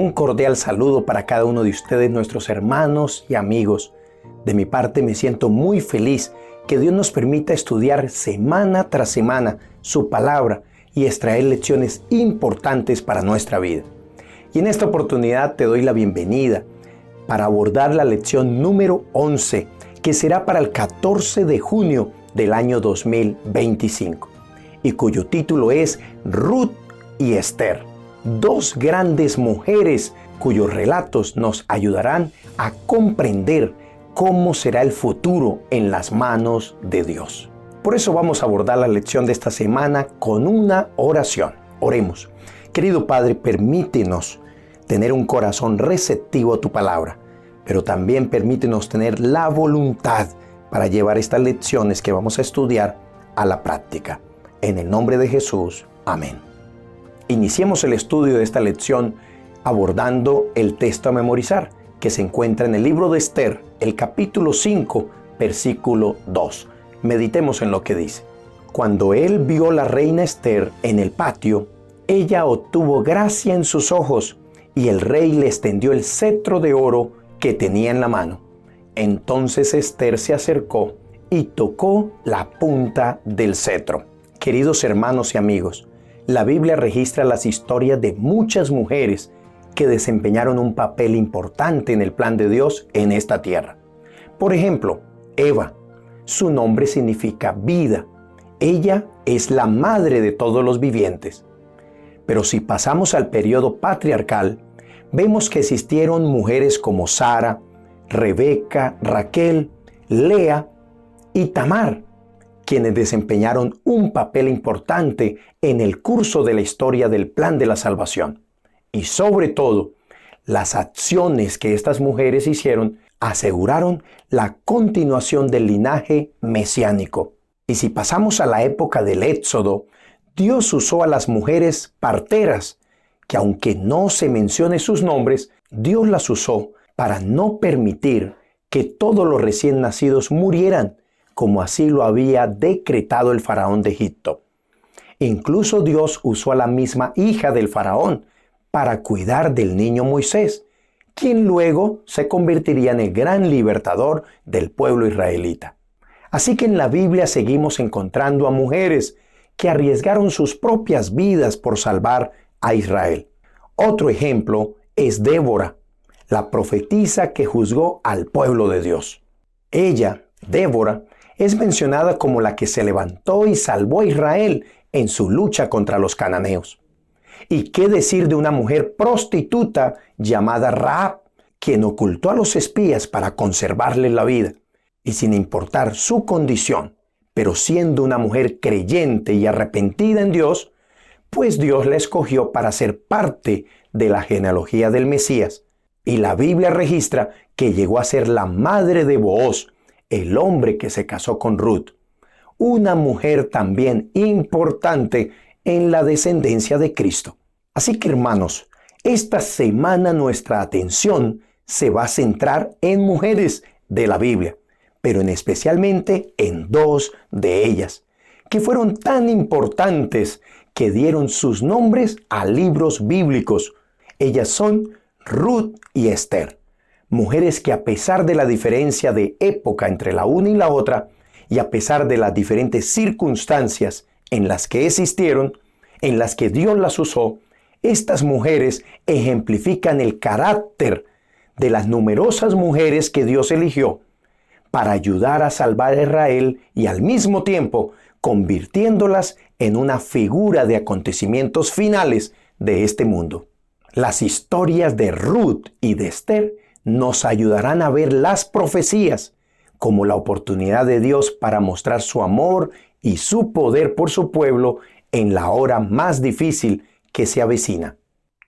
Un cordial saludo para cada uno de ustedes, nuestros hermanos y amigos. De mi parte me siento muy feliz que Dios nos permita estudiar semana tras semana su palabra y extraer lecciones importantes para nuestra vida. Y en esta oportunidad te doy la bienvenida para abordar la lección número 11, que será para el 14 de junio del año 2025, y cuyo título es Ruth y Esther, dos grandes mujeres cuyos relatos nos ayudarán a comprender cómo será el futuro en las manos de Dios. Por eso vamos a abordar la lección de esta semana con una oración. Oremos. Querido Padre, permítenos tener un corazón receptivo a tu palabra, pero también permítenos tener la voluntad para llevar estas lecciones que vamos a estudiar a la práctica. En el nombre de Jesús, amén. Iniciemos el estudio de esta lección abordando el texto a memorizar, que se encuentra en el libro de Esther, el capítulo 5, versículo 2. Meditemos en lo que dice. Cuando él vio a la reina Esther en el patio, ella obtuvo gracia en sus ojos, y el rey le extendió el cetro de oro que tenía en la mano. Entonces Esther se acercó y tocó la punta del cetro. Queridos hermanos y amigos, la Biblia registra las historias de muchas mujeres que desempeñaron un papel importante en el plan de Dios en esta tierra. Por ejemplo, Eva. Su nombre significa vida. Ella es la madre de todos los vivientes. Pero si pasamos al periodo patriarcal, vemos que existieron mujeres como Sara, Rebeca, Raquel, Lea y Tamar, quienes desempeñaron un papel importante en el curso de la historia del plan de la salvación. Y sobre todo, las acciones que estas mujeres hicieron aseguraron la continuación del linaje mesiánico. Y si pasamos a la época del Éxodo, Dios usó a las mujeres parteras, que aunque no se mencione sus nombres, Dios las usó para no permitir que todos los recién nacidos murieran, como así lo había decretado el faraón de Egipto. Incluso Dios usó a la misma hija del faraón para cuidar del niño Moisés, quien luego se convertiría en el gran libertador del pueblo israelita. Así que en la Biblia seguimos encontrando a mujeres que arriesgaron sus propias vidas por salvar a Israel. Otro ejemplo es Débora, la profetisa que juzgó al pueblo de Dios. Ella, Débora, es mencionada como la que se levantó y salvó a Israel en su lucha contra los cananeos. ¿Y qué decir de una mujer prostituta llamada Rahab, quien ocultó a los espías para conservarles la vida? Y sin importar su condición, pero siendo una mujer creyente y arrepentida en Dios, pues Dios la escogió para ser parte de la genealogía del Mesías. Y la Biblia registra que llegó a ser la madre de Booz, el hombre que se casó con Ruth, una mujer también importante en la descendencia de Cristo. Así que, hermanos, esta semana nuestra atención se va a centrar en mujeres de la Biblia, pero especialmente en dos de ellas, que fueron tan importantes que dieron sus nombres a libros bíblicos. Ellas son Ruth y Esther, mujeres que a pesar de la diferencia de época entre la una y la otra, y a pesar de las diferentes circunstancias en las que existieron, en las que Dios las usó, estas mujeres ejemplifican el carácter de las numerosas mujeres que Dios eligió para ayudar a salvar a Israel y al mismo tiempo convirtiéndolas en una figura de acontecimientos finales de este mundo. Las historias de Ruth y de Esther nos ayudarán a ver las profecías como la oportunidad de Dios para mostrar su amor y su poder por su pueblo en la hora más difícil que se avecina,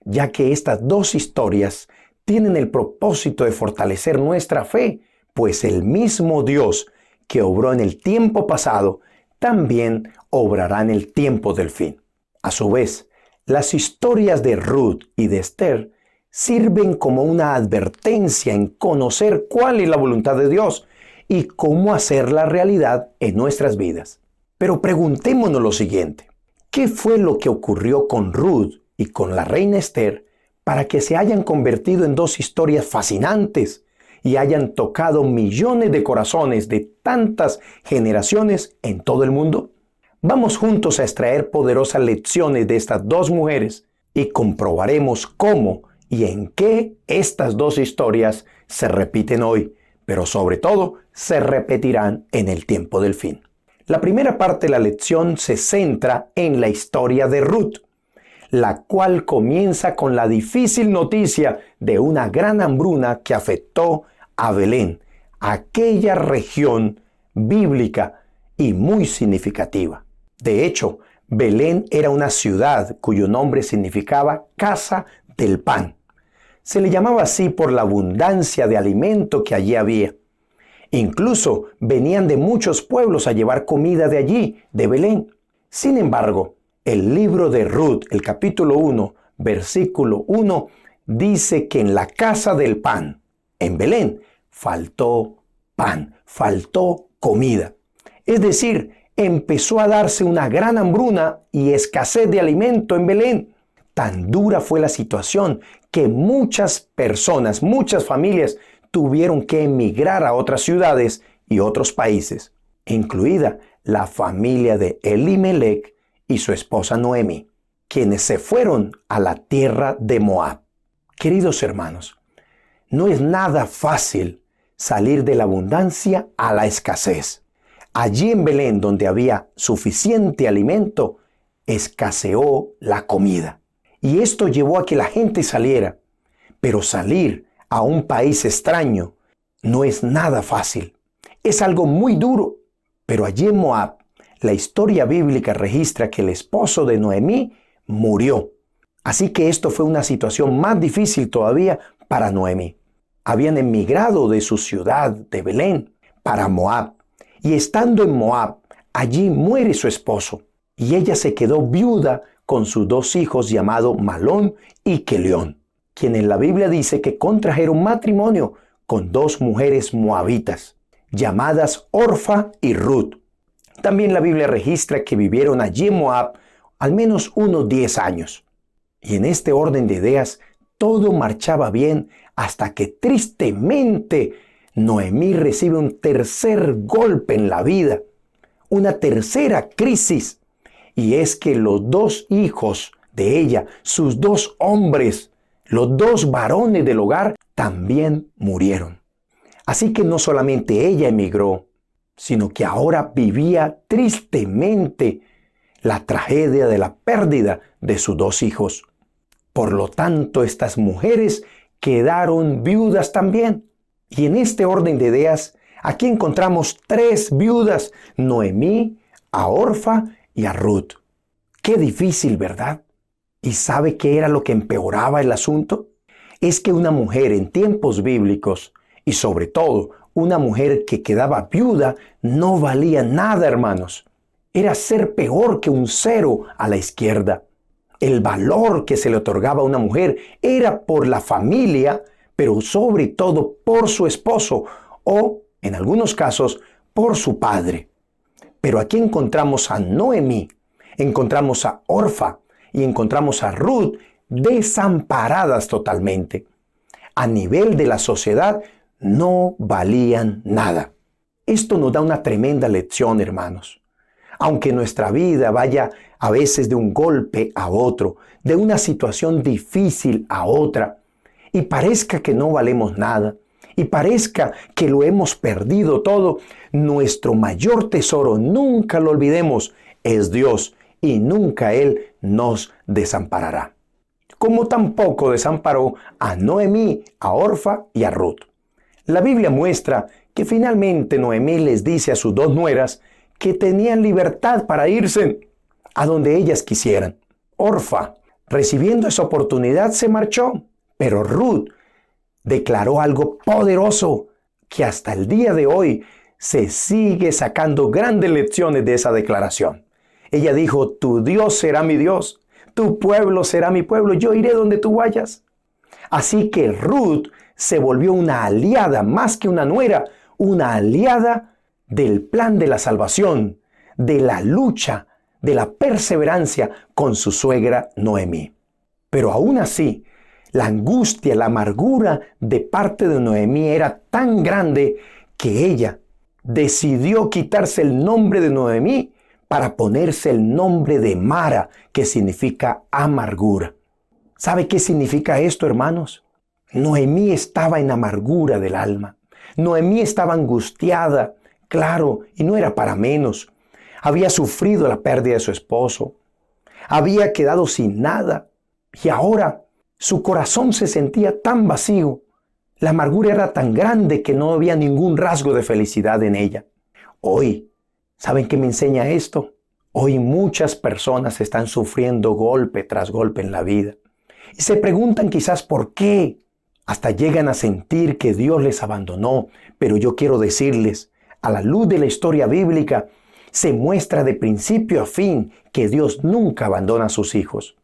ya que estas dos historias tienen el propósito de fortalecer nuestra fe, pues el mismo Dios que obró en el tiempo pasado también obrará en el tiempo del fin. A su vez, las historias de Ruth y de Esther sirven como una advertencia en conocer cuál es la voluntad de Dios y cómo hacerla realidad en nuestras vidas. Pero preguntémonos lo siguiente: ¿qué fue lo que ocurrió con Ruth y con la reina Esther para que se hayan convertido en dos historias fascinantes y hayan tocado millones de corazones de tantas generaciones en todo el mundo? Vamos juntos a extraer poderosas lecciones de estas dos mujeres y comprobaremos cómo y en qué estas dos historias se repiten hoy, pero sobre todo se repetirán en el tiempo del fin. La primera parte de la lección se centra en la historia de Ruth, la cual comienza con la difícil noticia de una gran hambruna que afectó a Belén, aquella región bíblica y muy significativa. De hecho, Belén era una ciudad cuyo nombre significaba casa del pan. Se le llamaba así por la abundancia de alimento que allí había. Incluso venían de muchos pueblos a llevar comida de allí, de Belén. Sin embargo, el libro de Ruth, el capítulo 1, versículo 1, dice que en la casa del pan, en Belén, faltó pan, faltó comida. Es decir, empezó a darse una gran hambruna y escasez de alimento en Belén. Tan dura fue la situación que muchas personas, muchas familias tuvieron que emigrar a otras ciudades y otros países, incluida la familia de Elimelech y su esposa Noemi, quienes se fueron a la tierra de Moab. Queridos hermanos, no es nada fácil salir de la abundancia a la escasez. Allí en Belén, donde había suficiente alimento, escaseó la comida. Y esto llevó a que la gente saliera. Pero salir a un país extraño no es nada fácil. Es algo muy duro. Pero allí en Moab, la historia bíblica registra que el esposo de Noemí murió. Así que esto fue una situación más difícil todavía para Noemí. Habían emigrado de su ciudad de Belén para Moab. Y estando en Moab, allí muere su esposo. Y ella se quedó viuda con sus dos hijos llamados Malón y Quelión, quien en la Biblia dice que contrajeron matrimonio con dos mujeres moabitas, llamadas Orfa y Ruth. También la Biblia registra que vivieron allí en Moab al menos unos 10 años. Y en este orden de ideas, todo marchaba bien hasta que tristemente Noemí recibe un tercer golpe en la vida, una tercera crisis. Y es que los dos hijos de ella, sus dos hombres, los dos varones del hogar, también murieron. Así que no solamente ella emigró, sino que ahora vivía tristemente la tragedia de la pérdida de sus dos hijos. Por lo tanto, estas mujeres quedaron viudas también. Y en este orden de ideas, aquí encontramos 3 viudas: Noemí, a Orfa y a Ruth. Qué difícil, ¿verdad? ¿Y sabe qué era lo que empeoraba el asunto? Es que una mujer en tiempos bíblicos, y sobre todo una mujer que quedaba viuda, no valía nada, hermanos. Era ser peor que un 0 a la izquierda. El valor que se le otorgaba a una mujer era por la familia, pero sobre todo por su esposo o, en algunos casos, por su padre. Pero aquí encontramos a Noemí, encontramos a Orfa y encontramos a Ruth desamparadas totalmente. A nivel de la sociedad no valían nada. Esto nos da una tremenda lección, hermanos. Aunque nuestra vida vaya a veces de un golpe a otro, de una situación difícil a otra, y parezca que no valemos nada, y parezca que lo hemos perdido todo, nuestro mayor tesoro, nunca lo olvidemos, es Dios, y nunca Él nos desamparará. Como tampoco desamparó a Noemí, a Orfa y a Ruth. La Biblia muestra que finalmente Noemí les dice a sus dos nueras que tenían libertad para irse a donde ellas quisieran. Orfa, recibiendo esa oportunidad, se marchó, pero Ruth declaró algo poderoso que hasta el día de hoy se sigue sacando grandes lecciones de esa declaración. Ella dijo: tu Dios será mi Dios, tu pueblo será mi pueblo, yo iré donde tú vayas. Así que Ruth se volvió una aliada, más que una nuera, una aliada del plan de la salvación, de la lucha, de la perseverancia con su suegra Noemí. Pero aún así, La angustia, la amargura de parte de Noemí era tan grande que ella decidió quitarse el nombre de Noemí para ponerse el nombre de Mara, que significa amargura. ¿Sabe qué significa esto, hermanos? Noemí estaba en amargura del alma. Noemí estaba angustiada, claro, y no era para menos. Había sufrido la pérdida de su esposo. Había quedado sin nada. Y ahora su corazón se sentía tan vacío. La amargura era tan grande que no había ningún rasgo de felicidad en ella. Hoy, ¿saben qué me enseña esto? Hoy muchas personas están sufriendo golpe tras golpe en la vida. Y se preguntan quizás por qué. Hasta llegan a sentir que Dios les abandonó. Pero yo quiero decirles, a la luz de la historia bíblica, se muestra de principio a fin que Dios nunca abandona a sus hijos.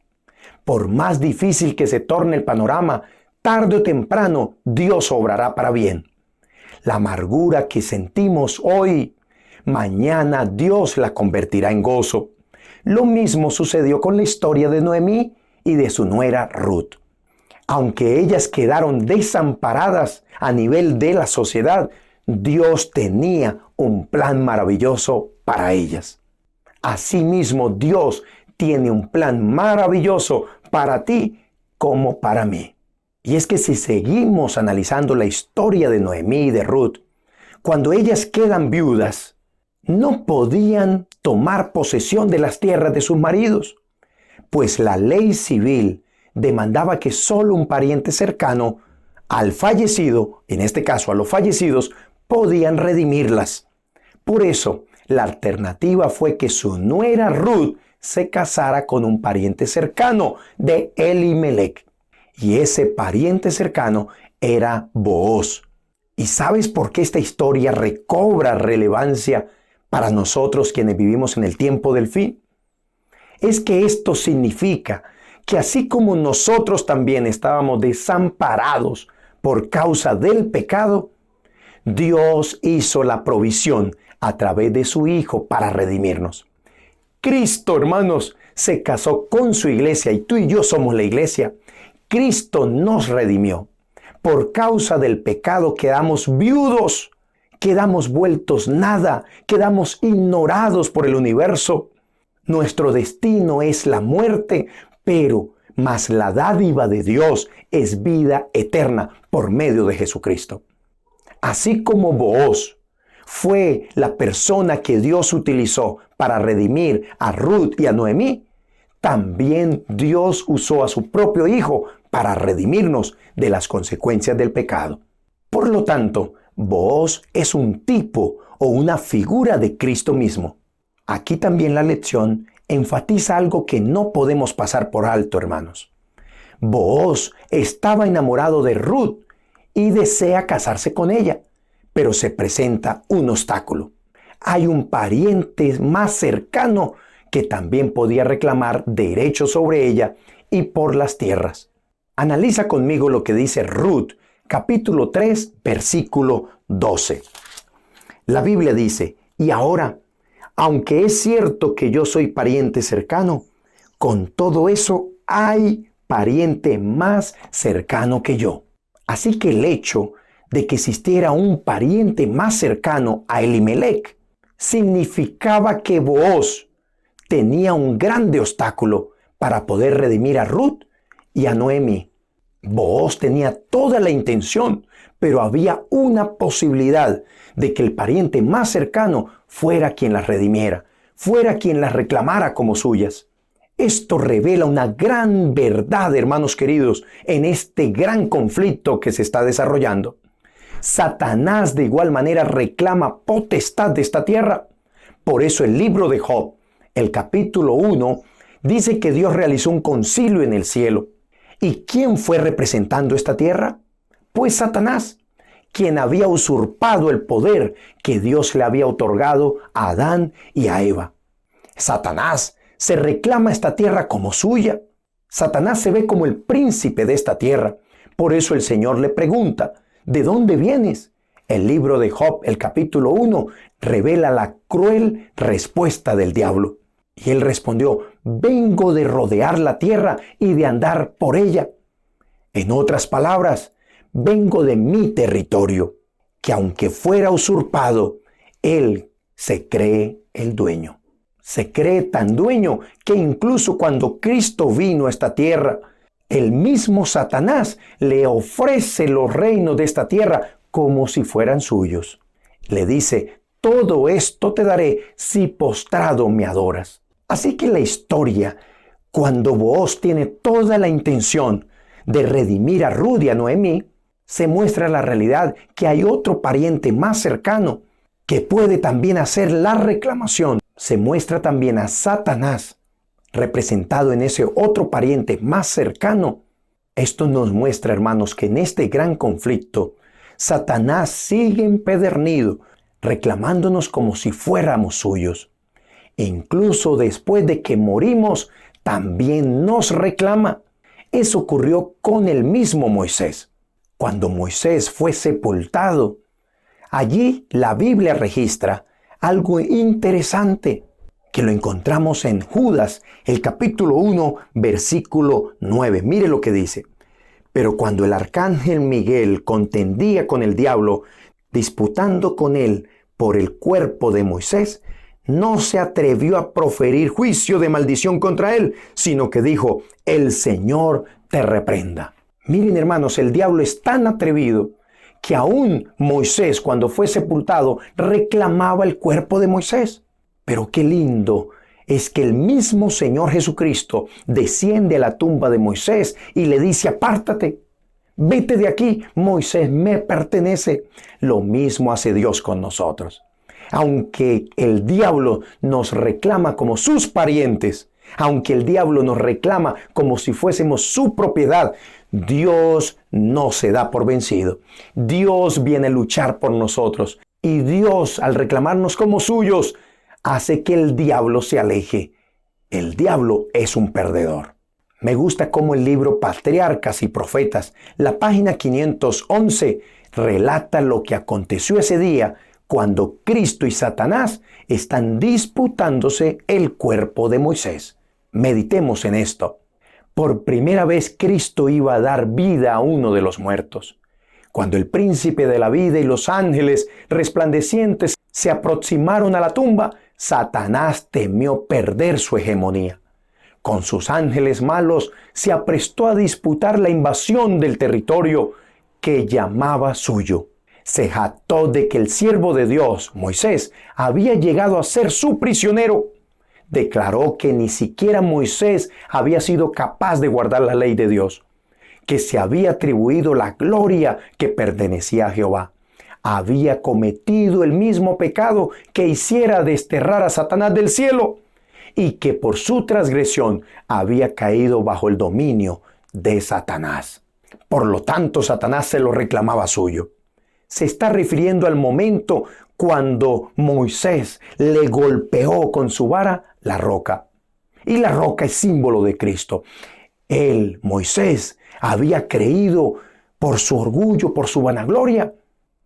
Por más difícil que se torne el panorama, tarde o temprano Dios obrará para bien. La amargura que sentimos hoy, mañana Dios la convertirá en gozo. Lo mismo sucedió con la historia de Noemí y de su nuera Ruth. Aunque ellas quedaron desamparadas a nivel de la sociedad, Dios tenía un plan maravilloso para ellas. Asimismo, Dios tiene un plan maravilloso para ti como para mí. Y es que si seguimos analizando la historia de Noemí y de Ruth, cuando ellas quedan viudas, no podían tomar posesión de las tierras de sus maridos, pues la ley civil demandaba que solo un pariente cercano al fallecido, en este caso a los fallecidos, podían redimirlas. Por eso, la alternativa fue que su nuera Ruth se casara con un pariente cercano de Elimelech. Y ese pariente cercano era Booz. ¿Y sabes por qué esta historia recobra relevancia para nosotros quienes vivimos en el tiempo del fin? Es que esto significa que así como nosotros también estábamos desamparados por causa del pecado, Dios hizo la provisión a través de su Hijo para redimirnos. Cristo, hermanos, se casó con su iglesia y tú y yo somos la iglesia. Cristo nos redimió. Por causa del pecado quedamos viudos, quedamos vueltos nada, quedamos ignorados por el universo. Nuestro destino es la muerte, pero más la dádiva de Dios es vida eterna por medio de Jesucristo. Así como Booz fue la persona que Dios utilizó para redimir a Ruth y a Noemí, también Dios usó a su propio Hijo para redimirnos de las consecuencias del pecado. Por lo tanto, Booz es un tipo o una figura de Cristo mismo. Aquí también la lección enfatiza algo que no podemos pasar por alto, hermanos. Booz estaba enamorado de Ruth y desea casarse con ella, pero se presenta un obstáculo. Hay un pariente más cercano que también podía reclamar derechos sobre ella y por las tierras. Analiza conmigo lo que dice Ruth, capítulo 3, versículo 12. La Biblia dice, y ahora, aunque es cierto que yo soy pariente cercano, con todo eso hay pariente más cercano que yo. Así que el hecho de que existiera un pariente más cercano a Elimelech significaba que Booz tenía un grande obstáculo para poder redimir a Ruth y a Noemí. Booz tenía toda la intención, pero había una posibilidad de que el pariente más cercano fuera quien las redimiera, fuera quien las reclamara como suyas. Esto revela una gran verdad, hermanos queridos, en este gran conflicto que se está desarrollando. Satanás de igual manera reclama potestad de esta tierra. Por eso el libro de Job, el capítulo 1, dice que Dios realizó un concilio en el cielo. ¿Y quién fue representando esta tierra? Pues Satanás, quien había usurpado el poder que Dios le había otorgado a Adán y a Eva. Satanás se reclama esta tierra como suya. Satanás se ve como el príncipe de esta tierra. Por eso el Señor le pregunta, ¿de dónde vienes? El libro de Job, el capítulo 1, revela la cruel respuesta del diablo. Y él respondió, vengo de rodear la tierra y de andar por ella. En otras palabras, vengo de mi territorio, que aunque fuera usurpado, él se cree el dueño. Se cree tan dueño que incluso cuando Cristo vino a esta tierra, el mismo Satanás le ofrece los reinos de esta tierra como si fueran suyos. Le dice, todo esto te daré si postrado me adoras. Así que la historia, cuando Booz tiene toda la intención de redimir a Ruth y a Noemí, se muestra la realidad que hay otro pariente más cercano que puede también hacer la reclamación. Se muestra también a Satanás representado en ese otro pariente más cercano. Esto nos muestra, hermanos, que en este gran conflicto, Satanás sigue empedernido, reclamándonos como si fuéramos suyos. E incluso después de que morimos, también nos reclama. Eso ocurrió con el mismo Moisés. Cuando Moisés fue sepultado, allí la Biblia registra algo interesante, que lo encontramos en Judas, el capítulo 1, versículo 9. Mire lo que dice. Pero cuando el arcángel Miguel contendía con el diablo, disputando con él por el cuerpo de Moisés, no se atrevió a proferir juicio de maldición contra él, sino que dijo, el Señor te reprenda. Miren, hermanos, el diablo es tan atrevido que aún Moisés, cuando fue sepultado, reclamaba el cuerpo de Moisés. Pero qué lindo es que el mismo Señor Jesucristo desciende a la tumba de Moisés y le dice, apártate, vete de aquí, Moisés me pertenece. Lo mismo hace Dios con nosotros. Aunque el diablo nos reclama como sus parientes, aunque el diablo nos reclama como si fuésemos su propiedad, Dios no se da por vencido. Dios viene a luchar por nosotros. Y Dios, al reclamarnos como suyos, hace que el diablo se aleje. El diablo es un perdedor. Me gusta cómo el libro Patriarcas y Profetas, la página 511, relata lo que aconteció ese día cuando Cristo y Satanás están disputándose el cuerpo de Moisés. Meditemos en esto. Por primera vez Cristo iba a dar vida a uno de los muertos. Cuando el príncipe de la vida y los ángeles resplandecientes se aproximaron a la tumba, Satanás temió perder su hegemonía. Con sus ángeles malos se aprestó a disputar la invasión del territorio que llamaba suyo. Se jactó de que el siervo de Dios, Moisés, había llegado a ser su prisionero. Declaró que ni siquiera Moisés había sido capaz de guardar la ley de Dios, que se había atribuido la gloria que pertenecía a Jehová. Había cometido el mismo pecado que hiciera desterrar a Satanás del cielo y que por su transgresión había caído bajo el dominio de Satanás. Por lo tanto, Satanás se lo reclamaba suyo. Se está refiriendo al momento cuando Moisés le golpeó con su vara la roca. Y la roca es símbolo de Cristo. Él, Moisés, había creído por su orgullo, por su vanagloria,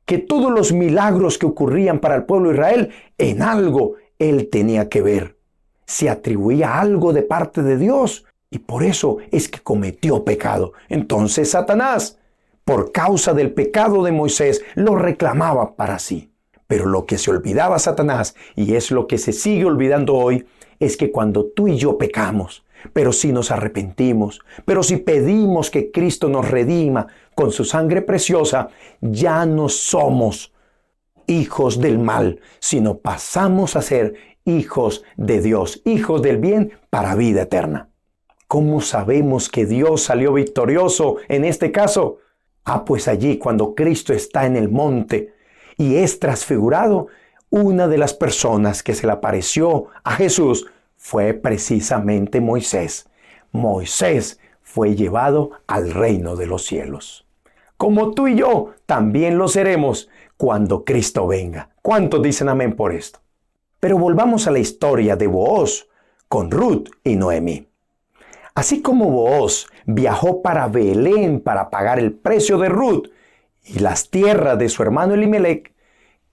que todos los milagros que ocurrían para el pueblo de Israel, en algo él tenía que ver. Se atribuía algo de parte de Dios y por eso es que cometió pecado. Entonces Satanás, por causa del pecado de Moisés, lo reclamaba para sí. Pero lo que se olvidaba Satanás, y es lo que se sigue olvidando hoy, es que cuando tú y yo pecamos, pero si nos arrepentimos, pero si pedimos que Cristo nos redima con su sangre preciosa, ya no somos hijos del mal, sino pasamos a ser hijos de Dios, hijos del bien para vida eterna. ¿Cómo sabemos que Dios salió victorioso en este caso? Pues allí cuando Cristo está en el monte y es transfigurado, una de las personas que se le apareció a Jesús fue precisamente Moisés. Moisés fue llevado al reino de los cielos. Como tú y yo también lo seremos cuando Cristo venga. ¿Cuántos dicen amén por esto? Pero volvamos a la historia de Booz con Ruth y Noemí. Así como Booz viajó para Belén para pagar el precio de Ruth y las tierras de su hermano Elimelec,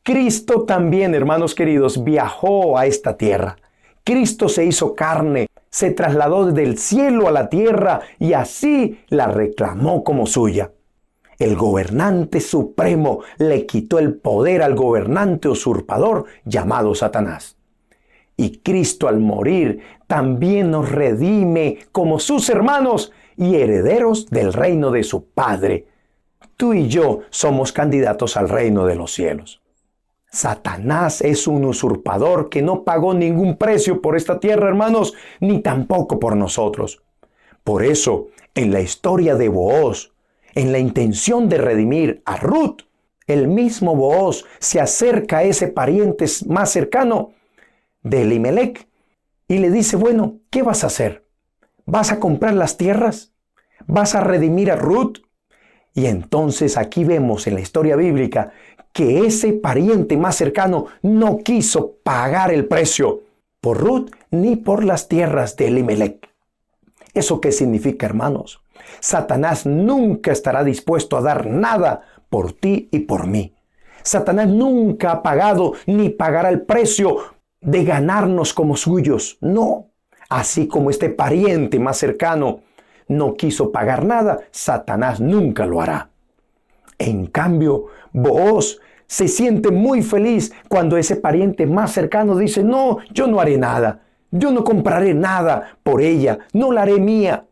Cristo también, hermanos queridos, viajó a esta tierra. Cristo se hizo carne se trasladó desde el cielo a la tierra y así la reclamó como suya. El gobernante supremo le quitó el poder al gobernante usurpador llamado Satanás. Y Cristo al morir también nos redime como sus hermanos y herederos del reino de su Padre. Tú y yo somos candidatos al reino de los cielos. Satanás es un usurpador que no pagó ningún precio por esta tierra, hermanos, ni tampoco por nosotros. Por eso, en la historia de Booz, en la intención de redimir a Ruth, el mismo Booz se acerca a ese pariente más cercano de Elimelec y le dice, bueno, ¿qué vas a hacer? ¿Vas a comprar las tierras? ¿Vas a redimir a Ruth? Y entonces aquí vemos en la historia bíblica que ese pariente más cercano no quiso pagar el precio por Ruth ni por las tierras de Elimelec. ¿Eso qué significa, hermanos? Satanás nunca estará dispuesto a dar nada por ti y por mí. Satanás nunca ha pagado ni pagará el precio de ganarnos como suyos. No. Así como este pariente más cercano no quiso pagar nada, Satanás nunca lo hará. En cambio, Booz se siente muy feliz cuando ese pariente más cercano dice, no, yo no haré nada. Yo no compraré nada por ella, no la haré mía.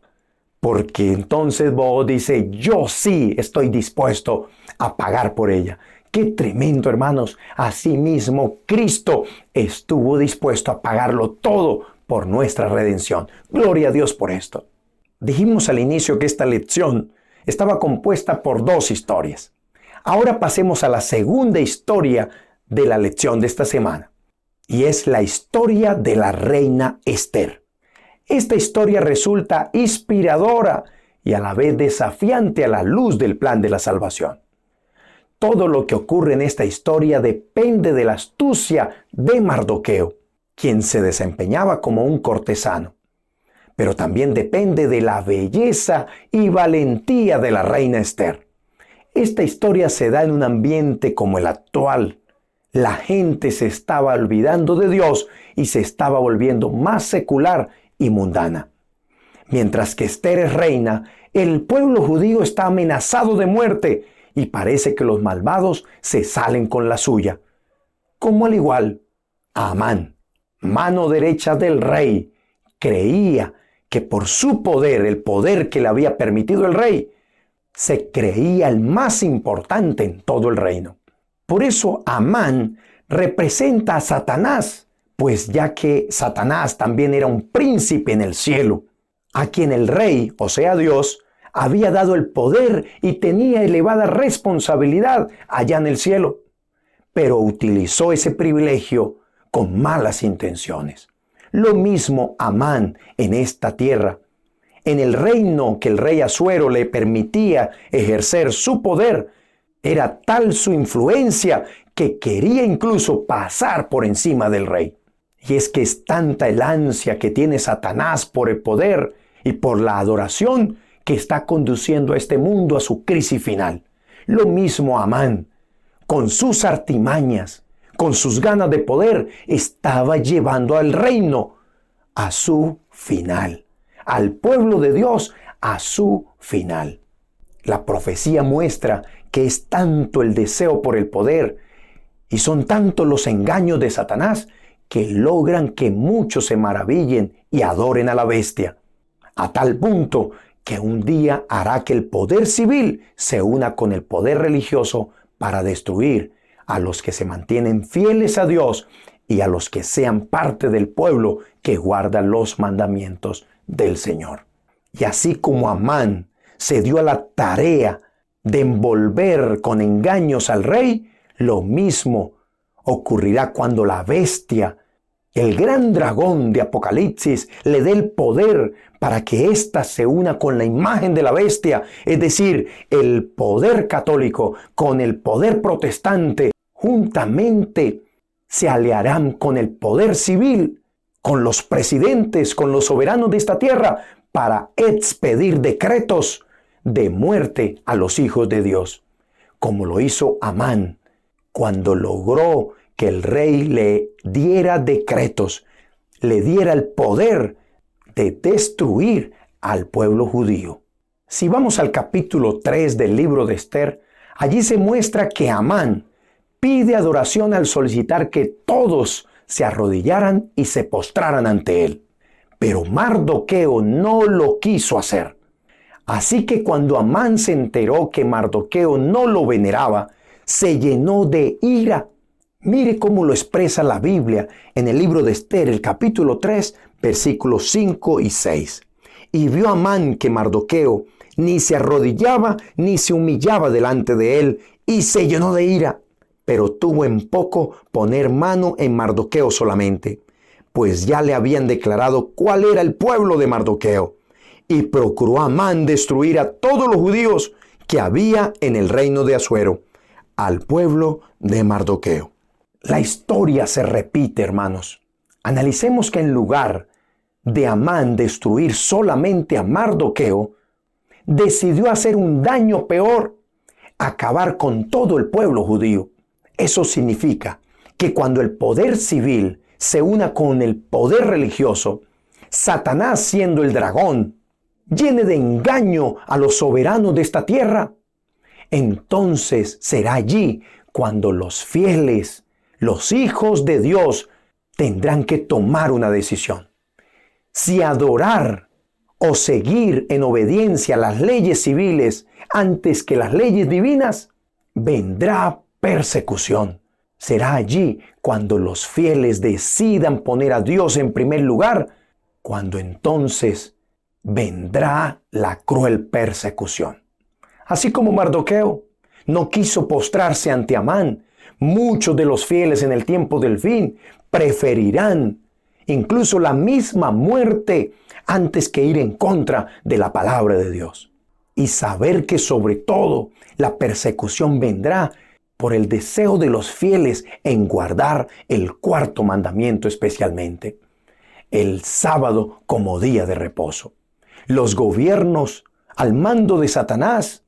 Porque entonces Booz dice, yo sí estoy dispuesto a pagar por ella. ¡Qué tremendo, hermanos! Asimismo, Cristo estuvo dispuesto a pagarlo todo por nuestra redención. Gloria a Dios por esto. Dijimos al inicio que esta lección estaba compuesta por 2 historias. Ahora pasemos a la segunda historia de la lección de esta semana. Y es la historia de la reina Esther. Esta historia resulta inspiradora y a la vez desafiante a la luz del plan de la salvación. Todo lo que ocurre en esta historia depende de la astucia de Mardoqueo, quien se desempeñaba como un cortesano. Pero también depende de la belleza y valentía de la reina Esther. Esta historia se da en un ambiente como el actual. La gente se estaba olvidando de Dios y se estaba volviendo más secular y mundana. Mientras que Esther es reina, el pueblo judío está amenazado de muerte y parece que los malvados se salen con la suya. Como al igual, Amán, mano derecha del rey, creía que por su poder, el poder que le había permitido el rey, se creía el más importante en todo el reino. Por eso Amán representa a Satanás, pues ya que Satanás también era un príncipe en el cielo, a quien el rey, o sea Dios, había dado el poder y tenía elevada responsabilidad allá en el cielo, pero utilizó ese privilegio con malas intenciones. Lo mismo Amán en esta tierra. En el reino que el rey Asuero le permitía ejercer su poder, era tal su influencia que quería incluso pasar por encima del rey. Y es que es tanta el ansia que tiene Satanás por el poder y por la adoración que está conduciendo a este mundo a su crisis final. Lo mismo Amán, con sus artimañas, con sus ganas de poder, estaba llevando al reino a su final, al pueblo de Dios a su final. La profecía muestra que es tanto el deseo por el poder y son tantos los engaños de Satanás que logran que muchos se maravillen y adoren a la bestia, a tal punto que un día hará que el poder civil se una con el poder religioso para destruir a los que se mantienen fieles a Dios y a los que sean parte del pueblo que guarda los mandamientos del Señor. Y así como Amán se dio a la tarea de envolver con engaños al rey, lo mismo ocurrirá cuando la bestia, el gran dragón de Apocalipsis, le dé el poder para que ésta se una con la imagen de la bestia, es decir, el poder católico con el poder protestante, juntamente se aliarán con el poder civil, con los presidentes, con los soberanos de esta tierra, para expedir decretos de muerte a los hijos de Dios, como lo hizo Amán, cuando logró que el rey le diera decretos, le diera el poder de destruir al pueblo judío. Si vamos al capítulo 3 del libro de Esther, allí se muestra que Amán pide adoración al solicitar que todos se arrodillaran y se postraran ante él. Pero Mardoqueo no lo quiso hacer. Así que cuando Amán se enteró que Mardoqueo no lo veneraba, se llenó de ira. Mire cómo lo expresa la Biblia en el libro de Esther, el capítulo 3, versículos 5 y 6. Y vio Amán que Mardoqueo ni se arrodillaba ni se humillaba delante de él, y se llenó de ira. Pero tuvo en poco poner mano en Mardoqueo solamente, pues ya le habían declarado cuál era el pueblo de Mardoqueo. Y procuró Amán destruir a todos los judíos que había en el reino de Asuero, al pueblo de Mardoqueo. La historia se repite, hermanos. Analicemos que en lugar de Amán destruir solamente a Mardoqueo, decidió hacer un daño peor, acabar con todo el pueblo judío. Eso significa que cuando el poder civil se una con el poder religioso, Satanás, siendo el dragón, llene de engaño a los soberanos de esta tierra, entonces será allí cuando los fieles, los hijos de Dios, tendrán que tomar una decisión. Si adorar o seguir en obediencia a las leyes civiles antes que las leyes divinas, vendrá persecución. Será allí cuando los fieles decidan poner a Dios en primer lugar, cuando entonces vendrá la cruel persecución. Así como Mardoqueo no quiso postrarse ante Amán, muchos de los fieles en el tiempo del fin preferirán incluso la misma muerte antes que ir en contra de la palabra de Dios. Y saber que sobre todo la persecución vendrá por el deseo de los fieles en guardar el cuarto mandamiento, especialmente el sábado como día de reposo. Los gobiernos al mando de Satanás,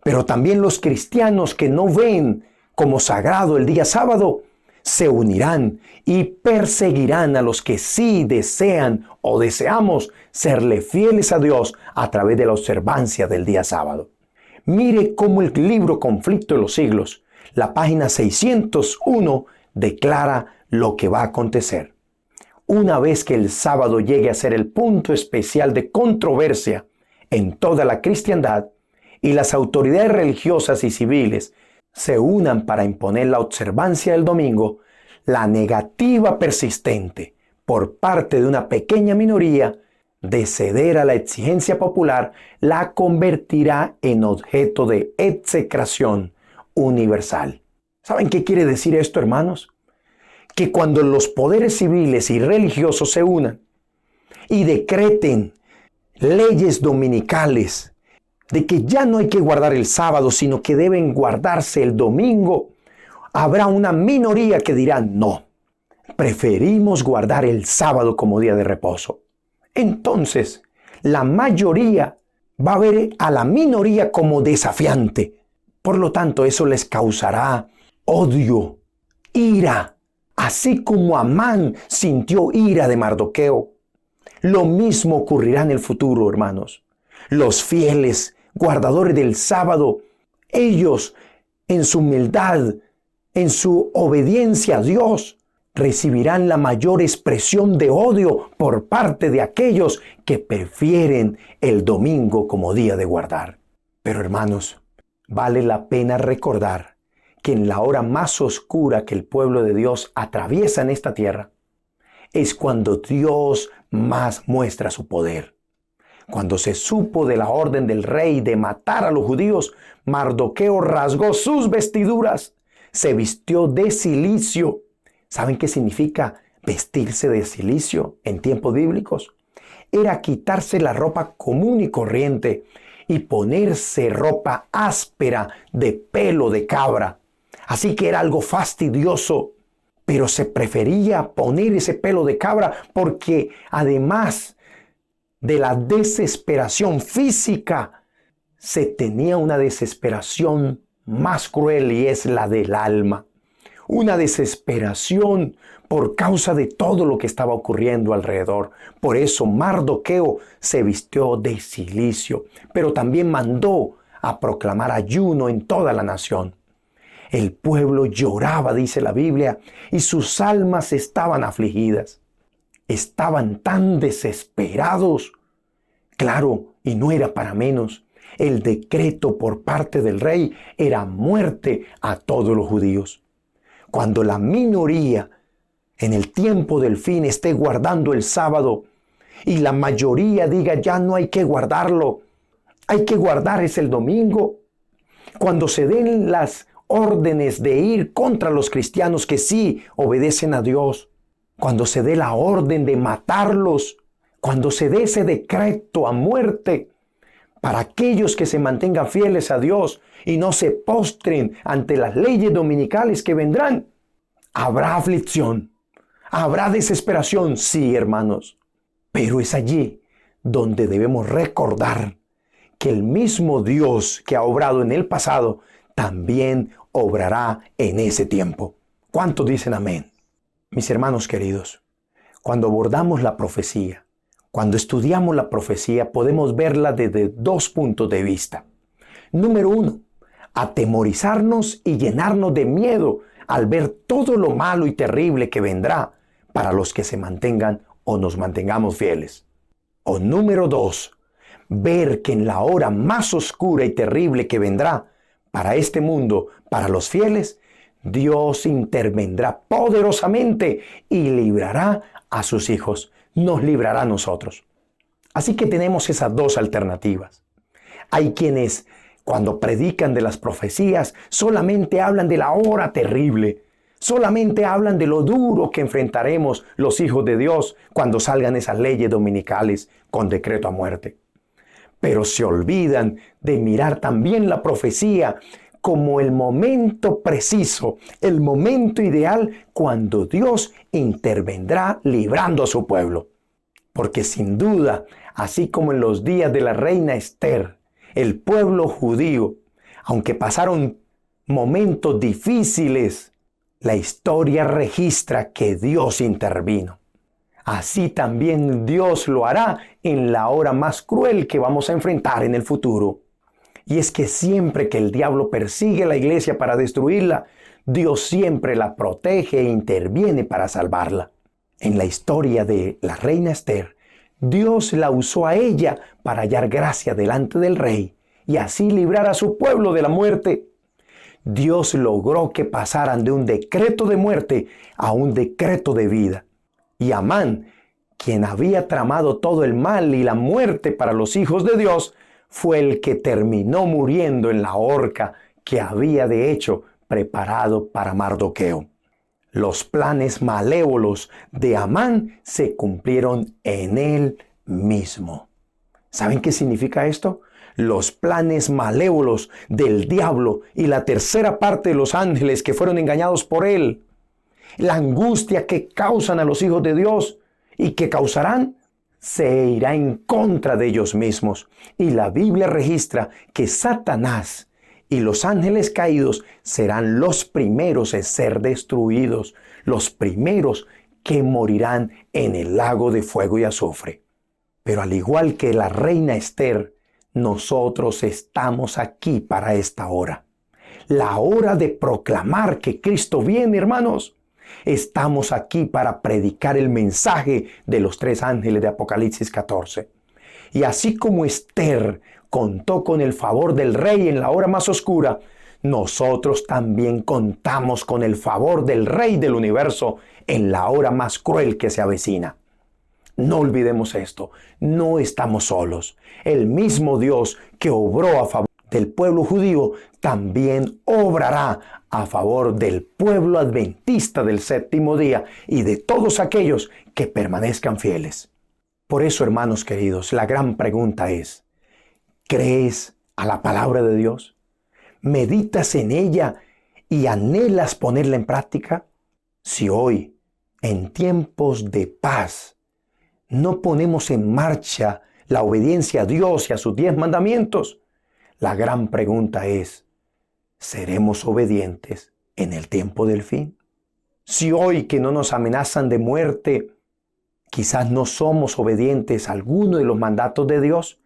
pero también los cristianos que no ven como sagrado el día sábado, se unirán y perseguirán a los que sí desean o deseamos serle fieles a Dios a través de la observancia del día sábado. Mire cómo el libro Conflicto de los Siglos, la página 601, declara lo que va a acontecer. Una vez que el sábado llegue a ser el punto especial de controversia en toda la cristiandad y las autoridades religiosas y civiles se unan para imponer la observancia del domingo, la negativa persistente por parte de una pequeña minoría de ceder a la exigencia popular la convertirá en objeto de execración universal. ¿Saben qué quiere decir esto, hermanos? Que cuando los poderes civiles y religiosos se unan y decreten leyes dominicales de que ya no hay que guardar el sábado, sino que deben guardarse el domingo, habrá una minoría que dirá no, preferimos guardar el sábado como día de reposo. Entonces, la mayoría va a ver a la minoría como desafiante. Por lo tanto, eso les causará odio, ira, así como Amán sintió ira de Mardoqueo. Lo mismo ocurrirá en el futuro, hermanos. Los fieles guardadores del sábado, ellos en su humildad, en su obediencia a Dios, recibirán la mayor expresión de odio por parte de aquellos que prefieren el domingo como día de guardar. Pero hermanos, vale la pena recordar que en la hora más oscura que el pueblo de Dios atraviesa en esta tierra, es cuando Dios más muestra su poder. Cuando se supo de la orden del rey de matar a los judíos, Mardoqueo rasgó sus vestiduras, se vistió de cilicio. ¿Saben qué significa vestirse de cilicio en tiempos bíblicos? Era quitarse la ropa común y corriente y ponerse ropa áspera de pelo de cabra. Así que era algo fastidioso, pero se prefería poner ese pelo de cabra porque además de la desesperación física, se tenía una desesperación más cruel y es la del alma. una desesperación por causa de todo lo que estaba ocurriendo alrededor. Por eso Mardoqueo se vistió de cilicio, pero también mandó a proclamar ayuno en toda la nación. El pueblo lloraba, dice la Biblia, y sus almas estaban afligidas. Estaban tan desesperados. Claro, y no era para menos. El decreto por parte del rey era muerte a todos los judíos. Cuando la minoría en el tiempo del fin esté guardando el sábado y la mayoría diga ya no hay que guardarlo, hay que guardar es el domingo. Cuando se den las órdenes de ir contra los cristianos que sí obedecen a Dios, cuando se dé la orden de matarlos, cuando se dé ese decreto a muerte para aquellos que se mantengan fieles a Dios y no se postren ante las leyes dominicales que vendrán, habrá aflicción, habrá desesperación, sí, hermanos, pero es allí donde debemos recordar que el mismo Dios que ha obrado en el pasado también obrará en ese tiempo. ¿Cuántos dicen amén? Mis hermanos queridos, cuando abordamos la profecía, cuando estudiamos la profecía, podemos verla desde dos puntos de vista. Número uno, atemorizarnos y llenarnos de miedo al ver todo lo malo y terrible que vendrá para los que se mantengan o nos mantengamos fieles. O número dos, ver que en la hora más oscura y terrible que vendrá para este mundo, para los fieles, Dios intervendrá poderosamente y librará a sus hijos, nos librará a nosotros. Así que tenemos esas dos alternativas. Hay quienes, cuando predican de las profecías, solamente hablan de la hora terrible, solamente hablan de lo duro que enfrentaremos los hijos de Dios cuando salgan esas leyes dominicales con decreto a muerte. Pero se olvidan de mirar también la profecía como el momento preciso, el momento ideal cuando Dios intervendrá librando a su pueblo. Porque sin duda, así como en los días de la reina Esther, el pueblo judío, aunque pasaron momentos difíciles, la historia registra que Dios intervino. Así también Dios lo hará en la hora más cruel que vamos a enfrentar en el futuro. Y es que siempre que el diablo persigue a la iglesia para destruirla, Dios siempre la protege e interviene para salvarla. En la historia de la reina Esther, Dios la usó a ella para hallar gracia delante del rey y así librar a su pueblo de la muerte. Dios logró que pasaran de un decreto de muerte a un decreto de vida. Y Amán, quien había tramado todo el mal y la muerte para los hijos de Dios, fue el que terminó muriendo en la horca que había de hecho preparado para Mardoqueo. Los planes malévolos de Amán se cumplieron en él mismo. ¿Saben qué significa esto? Los planes malévolos del diablo y la tercera parte de los ángeles que fueron engañados por él. La angustia que causan a los hijos de Dios y que causarán, se irá en contra de ellos mismos. Y la Biblia registra que Satanás y los ángeles caídos serán los primeros en ser destruidos, los primeros que morirán en el lago de fuego y azufre. Pero al igual que la reina Esther, nosotros estamos aquí para esta hora. La hora de proclamar que Cristo viene, hermanos. Estamos aquí para predicar el mensaje de los tres ángeles de Apocalipsis 14. Y así como Esther contó con el favor del rey en la hora más oscura, nosotros también contamos con el favor del Rey del universo en la hora más cruel que se avecina. No olvidemos esto, no estamos solos. El mismo Dios que obró a favor del pueblo judío también obrará a favor del pueblo adventista del séptimo día y de todos aquellos que permanezcan fieles. Por eso, hermanos queridos, la gran pregunta es, ¿crees a la palabra de Dios? ¿Meditas en ella y anhelas ponerla en práctica? Si hoy, en tiempos de paz, no ponemos en marcha la obediencia a Dios y a sus 10 mandamientos, la gran pregunta es, ¿seremos obedientes en el tiempo del fin? Si hoy que no nos amenazan de muerte, quizás no somos obedientes a alguno de los mandatos de Dios,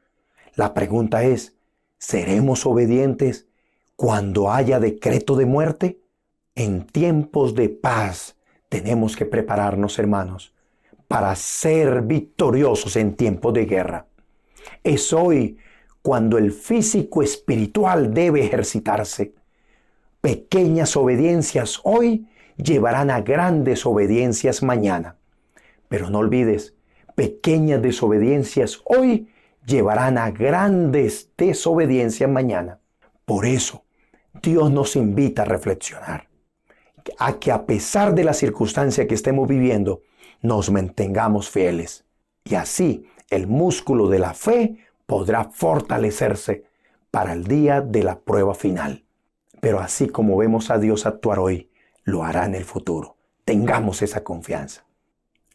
la pregunta es, ¿seremos obedientes cuando haya decreto de muerte? En tiempos de paz tenemos que prepararnos, hermanos, para ser victoriosos en tiempos de guerra. Es hoy cuando el físico espiritual debe ejercitarse. Pequeñas obediencias hoy llevarán a grandes obediencias mañana. Pero no olvides, pequeñas desobediencias hoy llevarán a grandes desobediencias mañana. Por eso, Dios nos invita a reflexionar, a que a pesar de la circunstancia que estemos viviendo, nos mantengamos fieles. Y así, el músculo de la fe podrá fortalecerse para el día de la prueba final. Pero así como vemos a Dios actuar hoy, lo hará en el futuro. Tengamos esa confianza.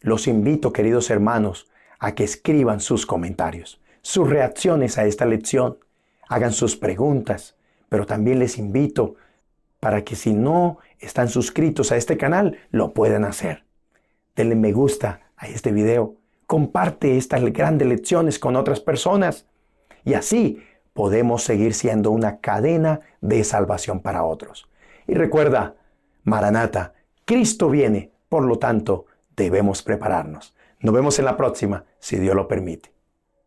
Los invito, queridos hermanos, a que escriban sus comentarios, sus reacciones a esta lección, hagan sus preguntas, pero también les invito para que si no están suscritos a este canal, lo puedan hacer. Denle me gusta a este video, comparte estas grandes lecciones con otras personas y así podemos seguir siendo una cadena de salvación para otros. Y recuerda, Maranata, Cristo viene, por lo tanto, debemos prepararnos. Nos vemos en la próxima, si Dios lo permite.